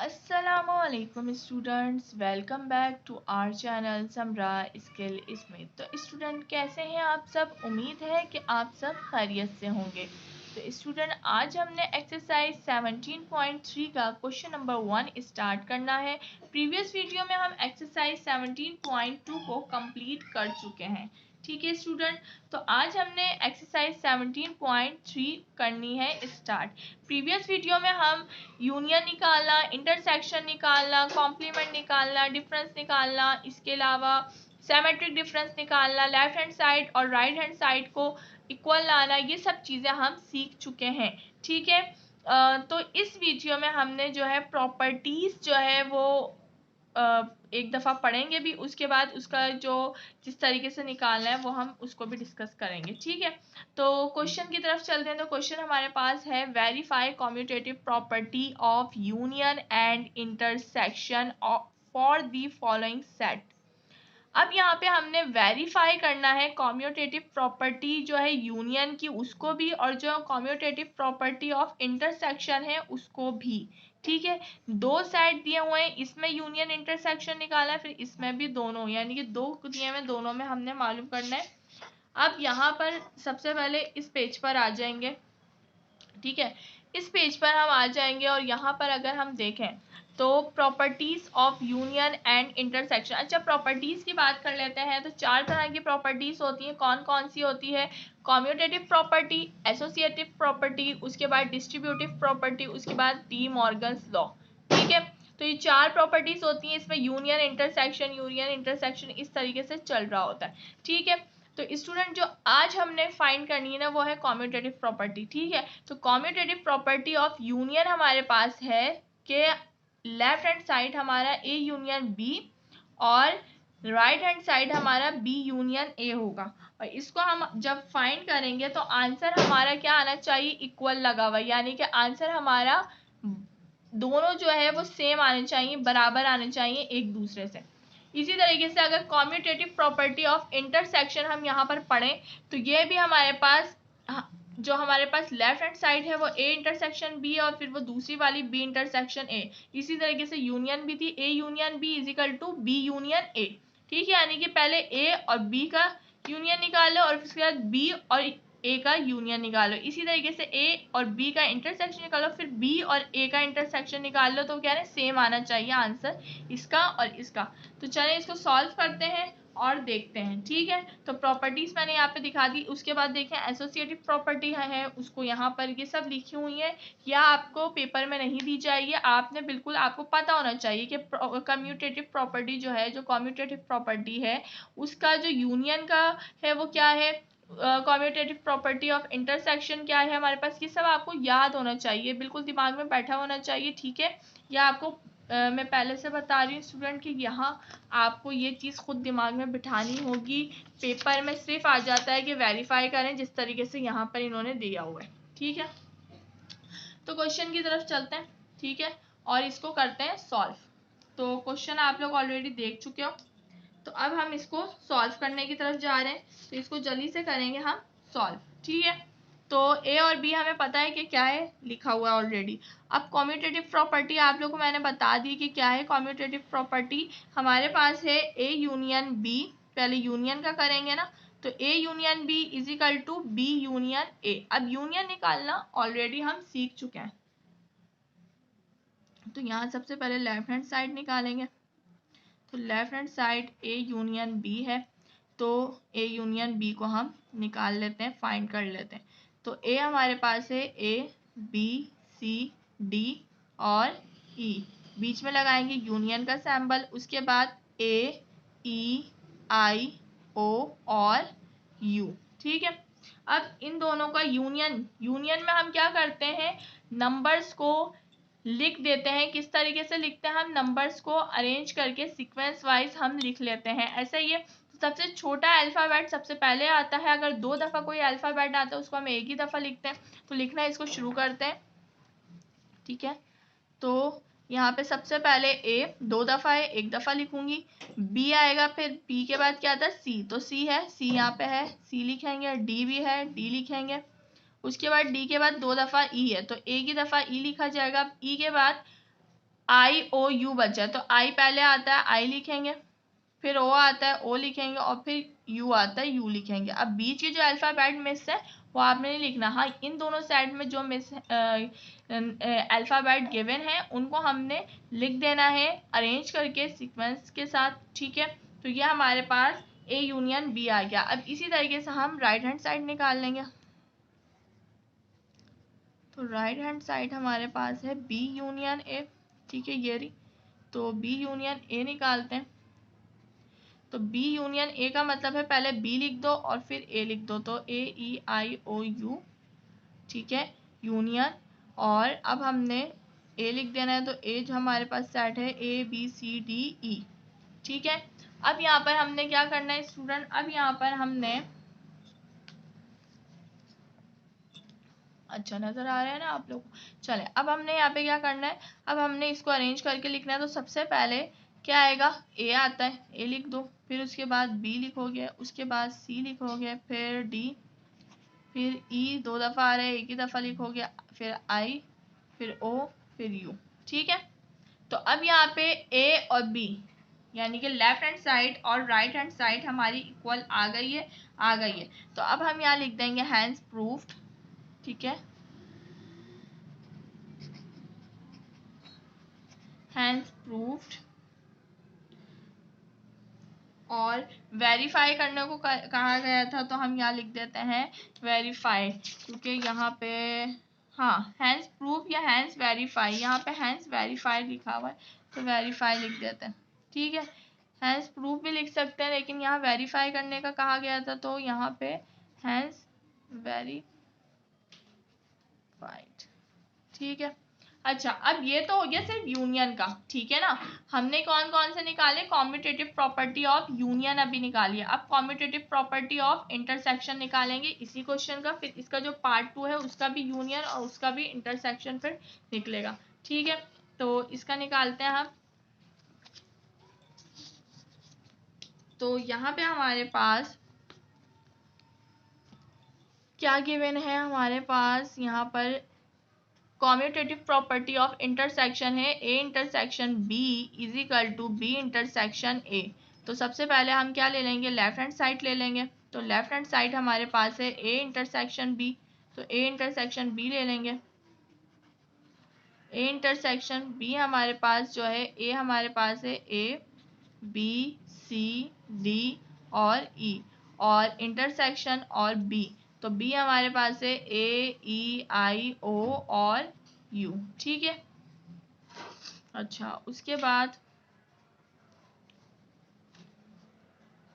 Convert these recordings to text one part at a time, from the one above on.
अस्सलामुअलैकुम students, welcome back to our channel Samra skill smith. तो student कैसे हैं आप सब? उम्मीद है कि आप सब खैरियत से होंगे। तो स्टूडेंट आज हमने एक्सरसाइज 17.3 का क्वेश्चन नंबर 1 स्टार्ट करना है। प्रीवियस वीडियो में हम एक्सरसाइज 17.2 को कंप्लीट कर चुके हैं। ठीक है स्टूडेंट, तो आज हमने एक्सरसाइज 17.3 करनी है स्टार्ट। प्रीवियस वीडियो में हम यूनियन निकालना, इंटरसेक्शन निकालना, कॉम्प्लीमेंट निकालना, डिफरेंस निकालना, इसके अलावा सिमेट्रिक डिफरेंस निकालना, लेफ्ट हैंड साइड और राइट हैंड साइड को इक्वल लाना, ये सब चीज़ें हम सीख चुके हैं। ठीक है, तो इस वीडियो में हमने जो है प्रॉपर्टीज़ जो है वो एक दफ़ा पढ़ेंगे भी, उसके बाद उसका जो जिस तरीके से निकालना है वो हम उसको भी डिस्कस करेंगे। ठीक है, तो क्वेश्चन की तरफ चलते हैं। तो क्वेश्चन हमारे पास है verify commutative property of union and intersection for the following set. अब यहाँ पे हमने वेरीफाई करना है कम्यूटेटिव प्रॉपर्टी जो है यूनियन की उसको भी, और जो कम्यूटेटिव प्रॉपर्टी ऑफ इंटरसेक्शन है उसको भी। ठीक है, दो सेट दिए हुए हैं, इसमें यूनियन इंटरसेक्शन निकाला है, फिर इसमें भी दोनों, यानी कि दो दिए हुए दोनों में हमने मालूम करना है। अब यहाँ पर सबसे पहले इस पेज पर आ जाएंगे। ठीक है, इस पेज पर हम आ जाएंगे और यहाँ पर अगर हम देखें तो properties of union and intersection. अच्छा, प्रॉपर्टीज की बात कर लेते हैं। तो चार तरह की प्रॉपर्टीज होती हैं। कौन कौन सी होती है? कम्यूटेटिव प्रॉपर्टी, एसोसिएटिव प्रॉपर्टी, उसके बाद डिस्ट्रीब्यूटिव प्रॉपर्टी, उसके बाद डी मॉर्गन्स लॉ। ठीक है, तो ये चार प्रॉपर्टीज होती हैं। इसमें यूनियन इंटरसेक्शन इस तरीके से चल रहा होता है। ठीक है, तो स्टूडेंट जो आज हमने फाइंड करनी है ना वो है कम्यूटेटिव प्रॉपर्टी। ठीक है, तो कम्यूटेटिव प्रॉपर्टी ऑफ यूनियन हमारे पास है कि लेफ्ट हैंड साइड हमारा ए यूनियन बी और राइट हैंड साइड हमारा बी यूनियन ए होगा। और इसको हम जब फाइंड करेंगे तो आंसर हमारा क्या आना चाहिए? इक्वल लगा हुआ, यानी कि आंसर हमारा दोनों जो है वो सेम आने चाहिए, बराबर आने चाहिए एक दूसरे से। इसी तरीके से अगर कम्यूटेटिव प्रॉपर्टी ऑफ इंटरसेक्शन हम यहाँ पर पढ़ें तो ये भी हमारे पास जो हमारे पास लेफ्ट हैंड साइड है वो ए इंटरसेक्शन बी और फिर वो दूसरी वाली बी इंटरसेक्शन ए। इसी तरीके से यूनियन भी थी, A union B is equal to B union A. ठीक है, यानी कि पहले ए और बी का यूनियन निकालो और उसके बाद बी और ए का यूनियन निकालो। इसी तरीके से ए और बी का इंटरसेक्शन निकालो, फिर बी और ए का इंटरसेक्शन निकाल लो, तो क्या है सेम आना चाहिए आंसर इसका और इसका। तो चलिए इसको सॉल्व करते हैं और देखते हैं। ठीक है, तो प्रॉपर्टीज मैंने यहाँ पे दिखा दी। उसके बाद देखें एसोसिएटिव प्रॉपर्टी है उसको यहाँ पर ये सब लिखी हुई है, या आपको पेपर में नहीं दी जाएगी। आपने बिल्कुल आपको पता होना चाहिए कि कम्यूटेटिव प्रॉपर्टी जो है, जो कम्यूटेटिव प्रॉपर्टी है उसका जो यूनियन का है वो क्या है, कम्यूटेटिव प्रॉपर्टी ऑफ इंटरसेक्शन क्या है हमारे पास, ये सब आपको याद होना चाहिए, बिल्कुल दिमाग में बैठा होना चाहिए। ठीक है, या आपको मैं पहले से बता रही हूँ स्टूडेंट कि यहाँ आपको ये चीज़ खुद दिमाग में बिठानी होगी। पेपर में सिर्फ आ जाता है कि वेरीफाई करें जिस तरीके से यहाँ पर इन्होंने दिया हुआ है। ठीक है, तो क्वेश्चन की तरफ चलते हैं। ठीक है, और इसको करते हैं सॉल्व। तो क्वेश्चन आप लोग ऑलरेडी देख चुके हो, तो अब हम इसको सॉल्व करने की तरफ जा रहे हैं। तो इसको जल्दी से करेंगे हम सॉल्व। ठीक है, तो ए और बी हमें पता है कि क्या है, लिखा हुआ है ऑलरेडी। अब कम्यूटेटिव प्रॉपर्टी आप लोगों को मैंने बता दी कि क्या है कम्यूटेटिव प्रॉपर्टी। हमारे पास है ए यूनियन बी, पहले यूनियन का करेंगे ना, तो A union B is equal to B union A. अब यूनियन निकालना ऑलरेडी हम सीख चुके हैं, तो यहाँ सबसे पहले लेफ्ट हैंड साइड निकालेंगे। तो left hand side A union B है, तो ए यूनियन बी को हम निकाल लेते हैं, फाइंड कर लेते हैं। तो ए हमारे पास है ए बी सी डी और ई, बीच में लगाएंगे यूनियन का सिंबल, उसके बाद ए ई आई ओ और यू। ठीक है, अब इन दोनों का यूनियन में हम क्या करते हैं, नंबर्स को लिख देते हैं। किस तरीके से लिखते हैं हम, नंबर्स को अरेंज करके सीक्वेंस वाइज हम लिख लेते हैं। ऐसा ही है, सबसे छोटा अल्फ़ाबेट सबसे पहले आता है। अगर दो दफ़ा कोई अल्फ़ाबेट आता है उसको हम एक ही दफ़ा लिखते हैं। तो लिखना इसको शुरू करते हैं। ठीक है, तो यहाँ पे सबसे पहले ए दो दफ़ा है, एक दफ़ा लिखूंगी। बी आएगा, फिर बी के बाद क्या आता है सी, तो सी है, सी यहाँ पे है, सी लिखेंगे। डी भी है, डी लिखेंगे। उसके बाद डी के बाद दो दफ़ा ई है, तो एक ही दफ़ा ई लिखा जाएगा। ई के बाद आई ओ यू बचा, तो आई पहले आता है, आई लिखेंगे, फिर ओ आता है, ओ लिखेंगे, और फिर यू आता है, यू लिखेंगे। अब बीच के जो अल्फ़ाबेट मिस है वो आपने नहीं लिखना। हाँ, इन दोनों साइड में जो मिस अल्फ़ाबेट गिवन है उनको हमने लिख देना है अरेंज करके सीक्वेंस के साथ, ठीक है। तो ये हमारे पास ए यूनियन बी आ गया। अब इसी तरीके से हम राइट हैंड साइड निकाल लेंगे। तो राइट हैंड साइड हमारे पास है बी यूनियन ए, ठीक है, ये रही। तो बी यूनियन ए निकालते हैं। तो बी यूनियन ए का मतलब है पहले बी लिख दो और फिर ए लिख दो, तो ए ई आई ओ यू, ठीक है, यूनियन। और अब हमने ए लिख देना है, तो ए जो हमारे पास सेट है A B C D E, ठीक है। अब यहाँ पर हमने क्या करना है स्टूडेंट, अब यहाँ पर हमने, अच्छा नजर आ रहा है ना आप लोग को। चले, अब हमने यहाँ पे क्या करना है, अब हमने इसको अरेंज करके लिखना है। तो सबसे पहले क्या आएगा, ए आता है, ए लिख दो, फिर उसके बाद बी लिखोगे, उसके बाद सी लिखोगे, फिर डी, फिर ई दो दफ़ा आ रहा है, एक ही दफ़ा लिखोगे, फिर आई, फिर ओ, फिर यू, ठीक है। तो अब यहाँ पे ए और बी यानी कि लेफ्ट हैंड साइड और राइट हैंड साइड हमारी इक्वल आ गई है, आ गई है। तो अब हम यहाँ लिख देंगे हैंस प्रूफ्ड, ठीक है, हैंस प्रूफ्ड। और वेरीफाई करने को कहा गया था, तो हम यहाँ लिख देते हैं वेरीफाइड, क्योंकि यहाँ पे हाँ हैंस प्रूफ या हैंस वेरीफाई, यहाँ पे हैंस वेरीफाई लिखा हुआ है, तो वेरीफाई लिख देते हैं, ठीक है। हैंस प्रूफ भी लिख सकते हैं, लेकिन यहाँ वेरीफाई करने का कहा गया था, तो यहाँ पे हैंस वेरीफाइड, ठीक है। अच्छा, अब ये तो हो गया सिर्फ यूनियन का, ठीक है ना। हमने कौन कौन से निकाले, कॉम्यूटेटिव प्रॉपर्टी ऑफ यूनियन अभी निकाली है। अब कॉम्यूटेटिव प्रॉपर्टी ऑफ इंटरसेक्शन निकालेंगे इसी क्वेश्चन का, फिर इसका जो पार्ट 2 है उसका भी यूनियन और उसका भी इंटरसेक्शन फिर निकलेगा, ठीक है। तो इसका निकालते हैं हम। तो यहाँ पे हमारे पास क्या गिवन है, हमारे पास यहाँ पर कॉम्यूटेटिव प्रॉपर्टी ऑफ इंटरसेक्शन है A intersection B is equal to B intersection A. तो सबसे पहले हम क्या ले लेंगे, लेफ्ट हैंड साइड ले लेंगे। तो लेफ्ट हैंड साइड हमारे पास है ए इंटरसेक्शन बी, तो ए इंटरसेक्शन बी ले लेंगे। ए इंटरसेक्शन बी हमारे पास जो है, ए हमारे पास है ए बी सी डी और ई, और इंटरसेक्शन और बी, तो बी हमारे पास है ए ई आई ओ और यू, ठीक है। अच्छा, उसके बाद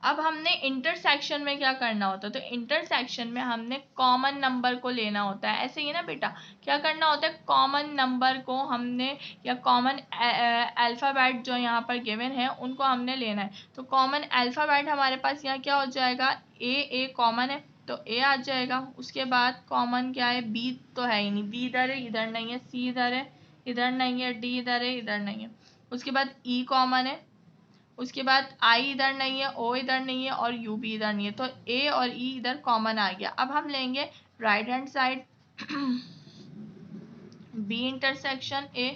अब हमने इंटरसेक्शन में क्या करना होता है, तो इंटरसेक्शन में हमने कॉमन नंबर को लेना होता है। ऐसे ही ना बेटा, क्या करना होता है, कॉमन नंबर को हमने, या कॉमन अल्फ़ाबेट जो यहाँ पर गिवन है उनको हमने लेना है। तो कॉमन अल्फ़ाबेट हमारे पास यहाँ क्या हो जाएगा, ए कॉमन है तो ए आ जाएगा। उसके बाद कॉमन क्या है, बी तो है ही नहीं, बी इधर है इधर नहीं है, सी इधर है इधर नहीं है, डी इधर है इधर नहीं है। उसके बाद ई कॉमन है, उसके बाद आई इधर नहीं है, ओ इधर नहीं है और यू भी इधर नहीं है, तो ए और ई इधर कॉमन आ गया। अब हम लेंगे right hand side B intersection A.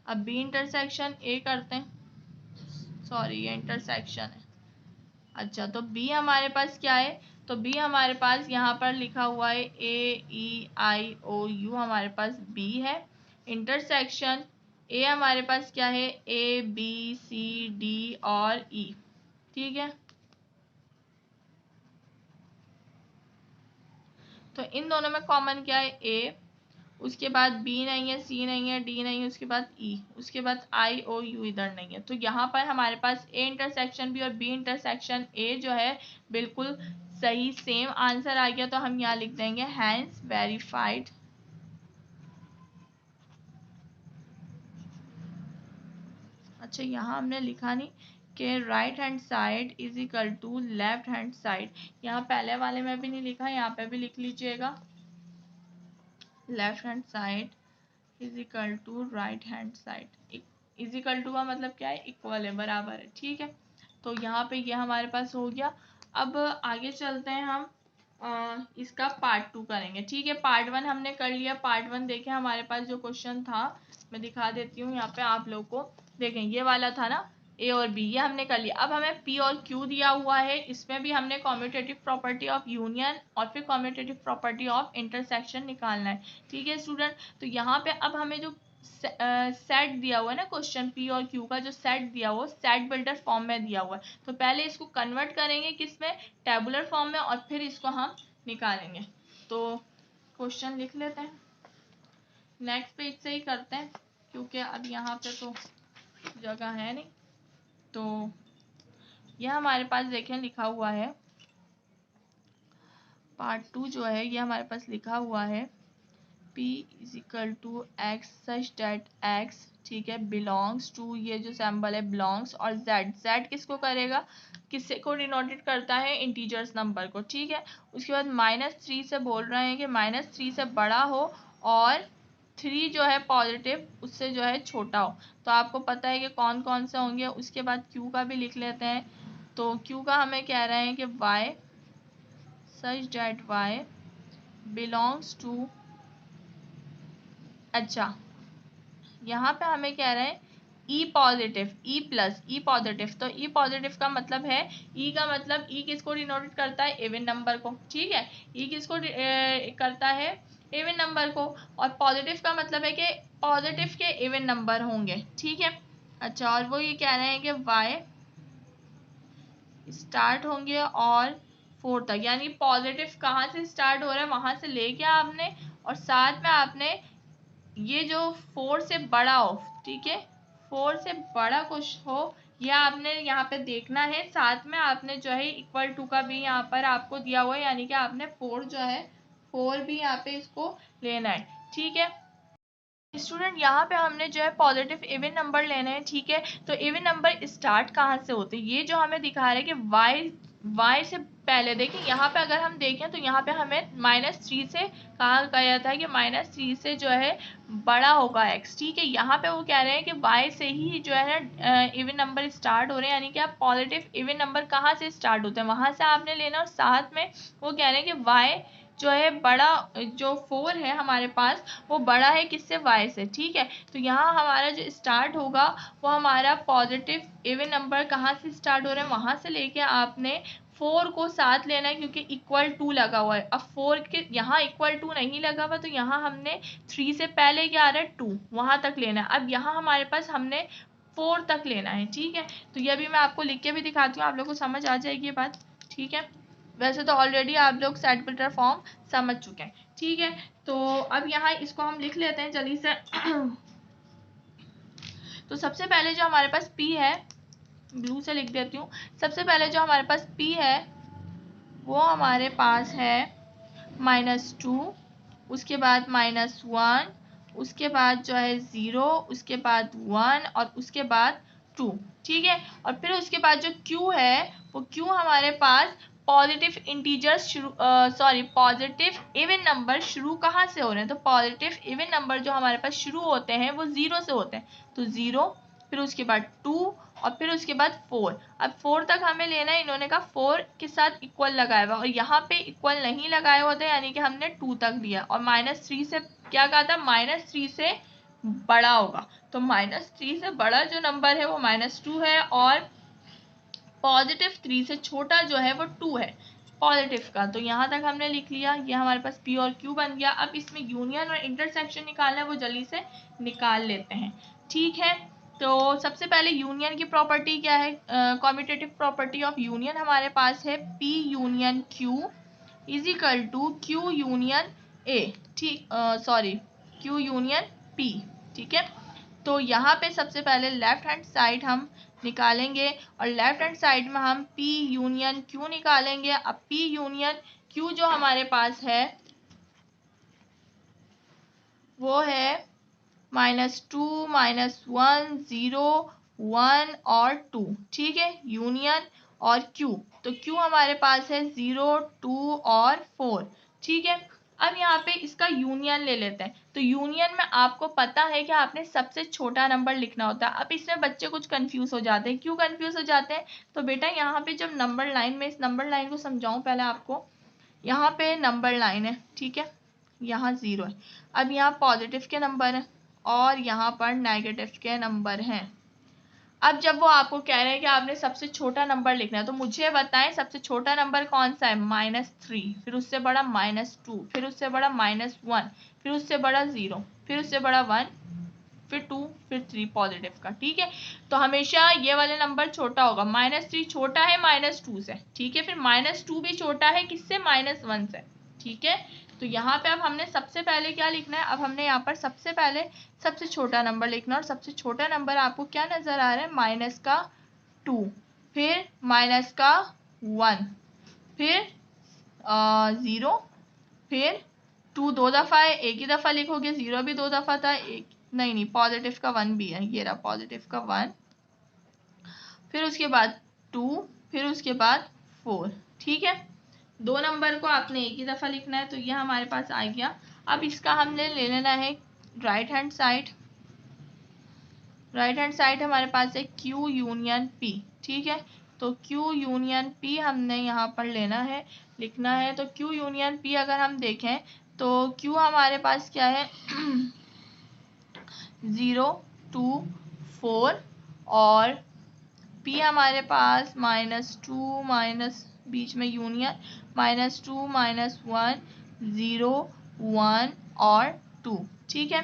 अब बी इंटरसेक्शन ए करते हैं, सॉरी ये इंटरसेक्शन है। अच्छा, तो बी हमारे पास क्या है, तो बी हमारे पास यहाँ पर लिखा हुआ है ए ई आई ओ यू, हमारे पास बी है। इंटरसेक्शन ए हमारे पास क्या है, ए बी सी डी और ई, ठीक है। तो इन दोनों में कॉमन क्या है, ए, उसके बाद बी नहीं है, सी नहीं है, डी नहीं है, उसके बाद ई, उसके बाद आई ओ यू इधर नहीं है। तो यहाँ पर हमारे पास ए इंटरसेक्शन बी और बी इंटरसेक्शन ए जो है बिल्कुल सही सेम आंसर आ गया। तो हम यहाँ लिख देंगे हैंस वेरीफाइड। अच्छा, यहाँ हमने लिखा नहीं कि right hand side is equal to left hand side, यहाँ पहले वाले में भी नहीं लिखा, यहाँ पे भी लिख लीजिएगा। Left hand side is equal to right hand side. Is equal to का मतलब क्या है, इक्वल है, बराबर है, ठीक है। तो यहाँ पे ये हमारे पास हो गया। अब आगे चलते हैं हम। इसका पार्ट 2 करेंगे। ठीक है, पार्ट 1 हमने कर लिया। पार्ट 1 देखें हमारे पास जो क्वेश्चन था, मैं दिखा देती हूँ यहाँ पे आप लोग को। देखें ये वाला था ना, ए और बी, ये हमने कर लिया। अब हमें पी और क्यू दिया हुआ है, इसमें भी हमने कॉम्यूटेटिव प्रॉपर्टी ऑफ यूनियन और फिर कॉम्यूटेटिव प्रॉपर्टी ऑफ इंटरसेक्शन निकालना है। ठीक है स्टूडेंट, तो यहाँ पे अब हमें जो सेट दिया हुआ है ना, क्वेश्चन पी और क्यू का जो सेट दिया हुआ है, सेट बिल्डर फॉर्म में दिया हुआ है। तो पहले इसको कन्वर्ट करेंगे किसमें, टेबुलर फॉर्म में, और फिर इसको हम निकालेंगे। तो क्वेश्चन लिख लेते हैं, नेक्स्ट पेज से ही करते हैं क्योंकि अब यहाँ पे तो जगह है नहीं। तो यह हमारे पास देखें लिखा हुआ है, पार्ट 2 जो है ये हमारे पास लिखा हुआ है, P is equal to x such that x, ठीक है, बिलोंग्स टू, ये जो सिंबल है बिलोंग्स, और z किसको करेगा, किससे को डिनोटेट करता है, इंटीजर्स नंबर को। ठीक है, उसके बाद -3 से बोल रहे हैं कि -3 से बड़ा हो और 3 जो है पॉजिटिव उससे जो है छोटा हो। तो आपको पता है कि कौन कौन से होंगे। उसके बाद q का भी लिख लेते हैं। तो q का हमें कह रहे हैं कि y such that y belongs to, अच्छा यहाँ पे हमें कह रहे हैं E positive, E plus, E positive. तो ई पॉजिटिव का मतलब है, ई का मतलब, ई किसको डिनोट करता है, इवन नंबर को। ठीक है, ई किसको करता है, इवन नंबर को। और पॉजिटिव का मतलब है कि पॉजिटिव के इवन नंबर होंगे। ठीक है, अच्छा, और वो ये कह रहे हैं कि वाई स्टार्ट होंगे और 4 तक, यानी पॉजिटिव कहाँ से स्टार्ट हो रहा है वहां से लेके आपने, और साथ में आपने ये जो 4 से बड़ा हो, ठीक है, 4 से बड़ा कुछ हो, यह आपने यहाँ पे देखना है। साथ में आपने जो है इक्वल टू का भी यहाँ पर आपको दिया हुआ है, यानी कि आपने 4 जो है 4 भी यहाँ पे इसको लेना है। ठीक है स्टूडेंट, यहाँ पे हमने जो है पॉजिटिव इवन नंबर लेने हैं। ठीक है, तो इवन नंबर स्टार्ट कहाँ से होते हैं, ये जो हमें दिखा रहा है कि y से पहले, देखिए यहाँ पे अगर हम देखें तो यहाँ पे हमें -3 से कहा गया था कि -3 से जो है बड़ा होगा x। ठीक है, यहाँ पे वो कह रहे हैं कि y से ही जो है ना इवन नंबर स्टार्ट हो रहे हैं, यानी कि आप पॉजिटिव इवन नंबर कहाँ से स्टार्ट होते हैं वहां से आपने लेना। और साथ में वो कह रहे हैं कि y जो है बड़ा, जो 4 है हमारे पास वो बड़ा है किससे, y से। ठीक है, तो यहाँ हमारा जो स्टार्ट होगा वो हमारा पॉजिटिव इवन नंबर कहाँ से स्टार्ट हो रहे हैं वहां से लेके आपने 4 को साथ लेना है, क्योंकि इक्वल टू लगा हुआ है। अब 4 के यहाँ इक्वल टू नहीं लगा हुआ, तो यहाँ हमने 3 से पहले क्या आ रहा है 2, वहां तक लेना है। अब यहाँ हमारे पास हमने 4 तक लेना है। ठीक है, तो ये भी मैं आपको लिख के भी दिखाती हूँ, आप लोग को समझ आ जाएगी ये बात। ठीक है, वैसे तो ऑलरेडी आप लोग सेट बिल्डर फॉर्म समझ चुके हैं। ठीक है, तो अब यहाँ इसको हम लिख लेते हैं जल्दी से। तो सबसे पहले जो हमारे पास P है, ब्लू से लिख देती हूँ। सबसे पहले जो हमारे पास P है वो हमारे पास है -2, उसके बाद -1, उसके बाद जो है 0, उसके बाद 1 और उसके बाद 2। ठीक है, और फिर उसके बाद जो Q है वो Q हमारे पास पॉजिटिव इंटीजर्स शुरू, सॉरी पॉजिटिव इवन नंबर शुरू कहाँ से हो रहे हैं, तो पॉजिटिव इवन नंबर जो हमारे पास शुरू होते हैं वो 0 से होते हैं। तो 0, फिर उसके बाद 2 और फिर उसके बाद 4। अब 4 तक हमें लेना है, इन्होंने कहा 4 के साथ इक्वल लगाया हुआ, और यहाँ पे इक्वल नहीं लगाया हुआ था, यानी कि हमने 2 तक लिया। और -3 से क्या कहा था, -3 से बड़ा होगा। तो -3 से बड़ा जो नंबर है वो -2 है, और पॉजिटिव 3 से छोटा जो है वो 2 है पॉजिटिव का। तो यहाँ तक हमने लिख लिया, ये हमारे पास P और Q बन गया। अब इसमें यूनियन और इंटरसेक्शन निकालना है, वो जल्दी से निकाल लेते हैं। ठीक है, तो सबसे पहले यूनियन की प्रॉपर्टी क्या है, कॉम्यूटेटिव प्रॉपर्टी ऑफ यूनियन हमारे पास है P union Q is equal to Q union A। ठीक, सॉरी, Q यूनियन P। ठीक है, तो यहाँ पे सबसे पहले लेफ्ट हैंड साइड हम निकालेंगे, और लेफ्ट हैंड साइड में हम P यूनियन Q निकालेंगे। अब P यूनियन Q जो हमारे पास है वो है -2, -1, 0, 1 और 2। ठीक है, यूनियन और Q, तो Q हमारे पास है 0, 2 और 4। ठीक है, अब यहाँ पे इसका यूनियन ले लेते हैं। तो यूनियन में आपको पता है कि आपने सबसे छोटा नंबर लिखना होता है। अब इसमें बच्चे कुछ कंफ्यूज हो जाते हैं, क्यों कंफ्यूज हो जाते हैं, तो बेटा यहाँ पे जब नंबर लाइन में, इस नंबर लाइन को समझाऊं पहले आपको, यहाँ पे नंबर लाइन है, ठीक है, यहाँ 0 है। अब यहाँ पॉजिटिव के नंबर हैं और यहाँ पर नेगेटिव के नंबर हैं। अब जब वो आपको कह रहे हैं कि आपने सबसे छोटा नंबर लिखना है, तो मुझे बताएं सबसे छोटा नंबर कौन सा है? -3, फिर उससे बड़ा -2, फिर उससे बड़ा -1, फिर उससे बड़ा 0, फिर उससे बड़ा 1, फिर 2, फिर 3 पॉजिटिव का, ठीक है। तो हमेशा ये वाले नंबर छोटा होगा। -3 छोटा है -2 से, ठीक है। फिर -2 भी छोटा है किससे? -1 से, ठीक है। तो यहाँ पे अब हमने सबसे पहले क्या लिखना है? अब हमने यहाँ पर सबसे पहले सबसे छोटा नंबर लिखना है, और सबसे छोटा नंबर आपको क्या नजर आ रहा है? -2, फिर -1, फिर 0, फिर 2 दो दफा है, एक ही दफा लिखोगे। 0 भी 2 दफा था, एक नहीं, पॉजिटिव का 1 भी है, ये रहा पॉजिटिव का 1, फिर उसके बाद 2, फिर उसके बाद 4, ठीक है। 2 नंबर को आपने एक ही दफा लिखना है, तो ये हमारे पास आ गया। अब इसका हमने ले लेना है right hand side. Right hand side हमारे पास है Q यूनियन P, ठीक है। तो Q यूनियन P हमने यहाँ पर लेना है, लिखना है। तो Q यूनियन P अगर हम देखें तो Q हमारे पास क्या है? 0, 2, 4, और P हमारे पास -2 माइनस बीच में यूनियन -2, -1, 0, 1 और 2, ठीक है।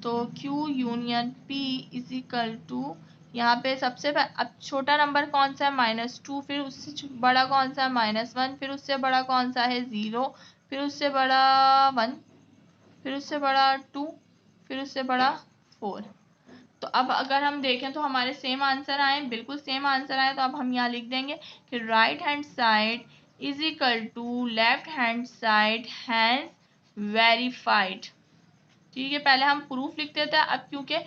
तो Q union P is equal to, यहाँ पे सबसे अब छोटा नंबर कौन सा है? -2, फिर उससे बड़ा कौन सा है? -1, फिर उससे बड़ा कौन सा है? 0, फिर उससे बड़ा 1, फिर उससे बड़ा 2, फिर उससे बड़ा 4। तो अब अगर हम देखें तो हमारे सेम आंसर आए, बिल्कुल सेम आंसर आए। तो अब हम यहाँ लिख देंगे कि right hand side is equal to left hand side has verified, ठीक है। पहले हम प्रूफ लिखते थे, अब क्योंकि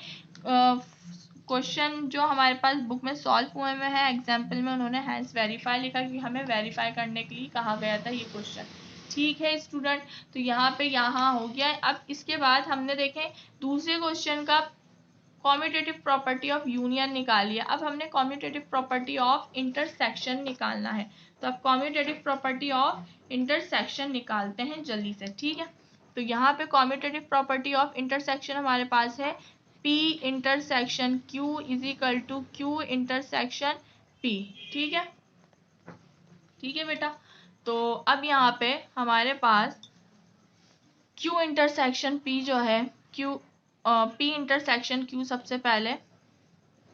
क्वेश्चन जो हमारे पास बुक में सॉल्व हुए में है, एग्जाम्पल में उन्होंने हैज वेरीफाई लिखा, क्योंकि हमें वेरीफाई करने के लिए कहा गया था ये क्वेश्चन, ठीक है स्टूडेंट। तो यहाँ पे यहाँ हो गया। अब इसके बाद हमने देखें दूसरे क्वेश्चन का कॉम्यूटेटिव प्रॉपर्टी ऑफ यूनियन निकालिए। अब हमने कॉम्यूटेटिव प्रॉपर्टी ऑफ इंटरसेक्शन निकालना है। तो अब कॉम्यूटेटिव प्रॉपर्टी ऑफ इंटरसेक्शन निकालते हैं जल्दी से, ठीक है। तो यहाँ पे कॉम्यूटेटिव प्रॉपर्टी ऑफ इंटरसेक्शन हमारे पास है P intersection Q is equal to Q intersection P, ठीक है, ठीक है बेटा। तो अब यहाँ पे हमारे पास Q इंटरसेक्शन P जो है, P इंटरसेक्शन Q सबसे पहले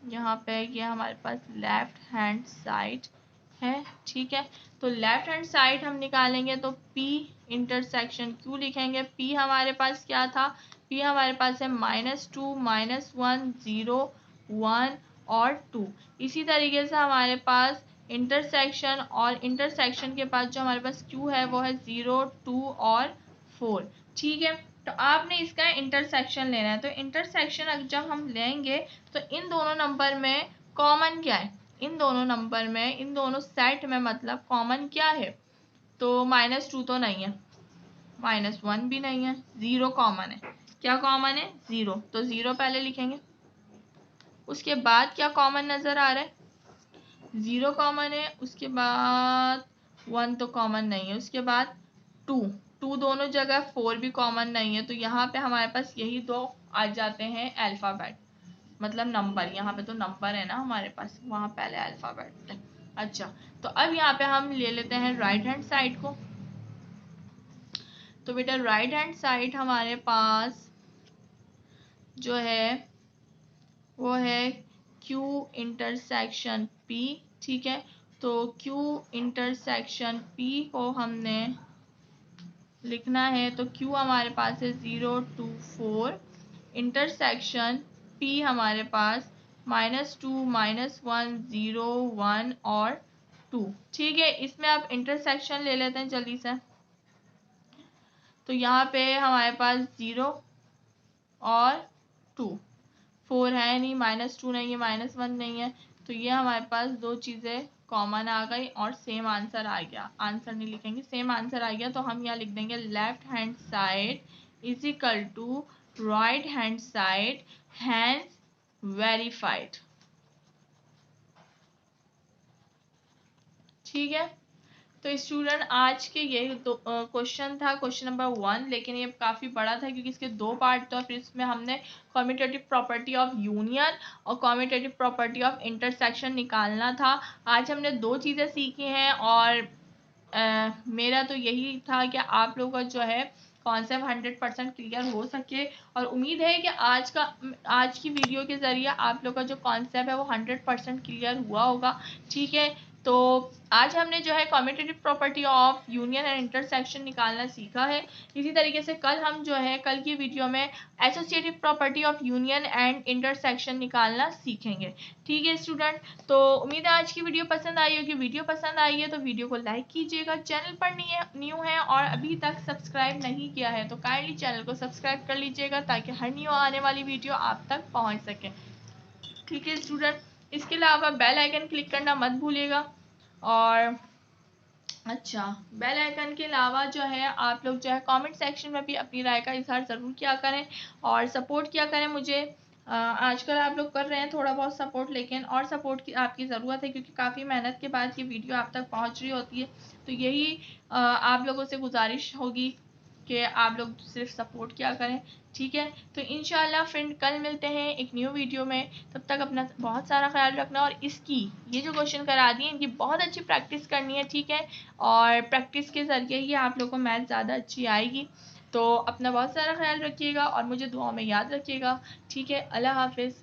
यहाँ पे ये हमारे पास लेफ्ट हैंड साइड है, ठीक है। तो लेफ्ट हैंड साइड हम निकालेंगे तो P इंटरसेक्शन Q लिखेंगे। P हमारे पास क्या था? P हमारे पास है -2, -1, 0, 1 और 2। इसी तरीके से हमारे पास इंटरसेक्शन, और इंटरसेक्शन के बाद जो हमारे पास Q है वो है 0, 2 और 4, ठीक है। तो आपने इसका इंटरसेक्शन लेना है। तो इंटरसेक्शन जब हम लेंगे तो इन दोनों नंबर में कॉमन क्या है? इन दोनों नंबर में, इन दोनों सेट में मतलब कॉमन क्या है? तो -2 तो नहीं है, -1 भी नहीं है, 0 कॉमन है। क्या कॉमन है? 0। तो 0 पहले लिखेंगे। उसके बाद क्या कॉमन नजर आ रहा है? 0 कॉमन है। उसके बाद 1 तो कॉमन नहीं है। उसके बाद 2 दोनों जगह, 4 भी कॉमन नहीं है। तो यहाँ पे हमारे पास यही दो आ जाते हैं अल्फाबेट, मतलब नंबर। यहाँ पे तो नंबर है ना हमारे पास, वहाँ पहले अल्फाबेट है। अच्छा, तो अब यहाँ पे हम ले लेते हैं राइट हैंड साइड को। तो बेटा राइट हैंड साइड हमारे पास जो है वो है Q इंटरसेक्शन P, ठीक है। तो Q इंटरसेक्शन P को हमने लिखना है। तो Q हमारे पास है 0, 2, 4, इंटरसेक्शन P हमारे पास -2, -1, 0, 1 और 2, ठीक है। इसमें आप इंटरसेक्शन ले लेते हैं जल्दी से। तो यहाँ पे हमारे पास 0 और 2, 4 है नहीं, -2 नहीं है, -1 नहीं है। तो ये हमारे पास दो चीज़ें कॉमन आ गई और सेम आंसर आ गया। आंसर नहीं लिखेंगे, सेम आंसर आ गया। तो हम यहाँ लिख देंगे left hand side is equal to right hand side has verified, ठीक है। तो स्टूडेंट आज के ये दो क्वेश्चन था, क्वेश्चन नंबर 1, लेकिन ये काफ़ी बड़ा था क्योंकि इसके 2 पार्ट थे और फिर इसमें हमने कम्यूटेटिव प्रॉपर्टी ऑफ यूनियन और कम्यूटेटिव प्रॉपर्टी ऑफ इंटरसेक्शन निकालना था। आज हमने 2 चीज़ें सीखी हैं और मेरा तो यही था कि आप लोगों का जो है कॉन्सेप्ट 100% क्लियर हो सके, और उम्मीद है कि आज की वीडियो के ज़रिए आप लोग का जो कॉन्सेप्ट है वो 100% क्लियर हुआ होगा। ठीक है, तो आज हमने जो है commutative property of union and intersection निकालना सीखा है। इसी तरीके से कल हम जो है कल की वीडियो में associative property of union and intersection निकालना सीखेंगे। ठीक है स्टूडेंट, तो उम्मीद है आज की वीडियो पसंद आई होगी। वीडियो पसंद आई है तो वीडियो को लाइक कीजिएगा, चैनल पर न्यू है और अभी तक सब्सक्राइब नहीं किया है तो काइंडली चैनल को सब्सक्राइब कर लीजिएगा ताकि हर न्यू आने वाली वीडियो आप तक पहुंच सके। ठीक है स्टूडेंट, इसके अलावा बेल आइकन क्लिक करना मत भूलिएगा। और अच्छा, बेल आइकन के अलावा जो है आप लोग जो है कमेंट सेक्शन में भी अपनी राय का इजहार ज़रूर किया करें और सपोर्ट किया करें मुझे। आजकल आप लोग कर रहे हैं थोड़ा बहुत सपोर्ट, लेकिन और सपोर्ट की आपकी ज़रूरत है क्योंकि काफ़ी मेहनत के बाद ये वीडियो आप तक पहुंच रही होती है। तो यही आप लोगों से गुजारिश होगी कि आप लोग सिर्फ सपोर्ट किया करें। ठीक है, तो इंशाल्लाह फ्रेंड कल मिलते हैं एक न्यू वीडियो में। तब तक अपना बहुत सारा ख्याल रखना और इसकी ये जो क्वेश्चन करा दिए इनकी बहुत अच्छी प्रैक्टिस करनी है। ठीक है, और प्रैक्टिस के ज़रिए ही आप लोग को मैथ ज़्यादा अच्छी आएगी। तो अपना बहुत सारा ख्याल रखिएगा और मुझे दुआ में याद रखिएगा। ठीक है, अल्लाह हाफिज़।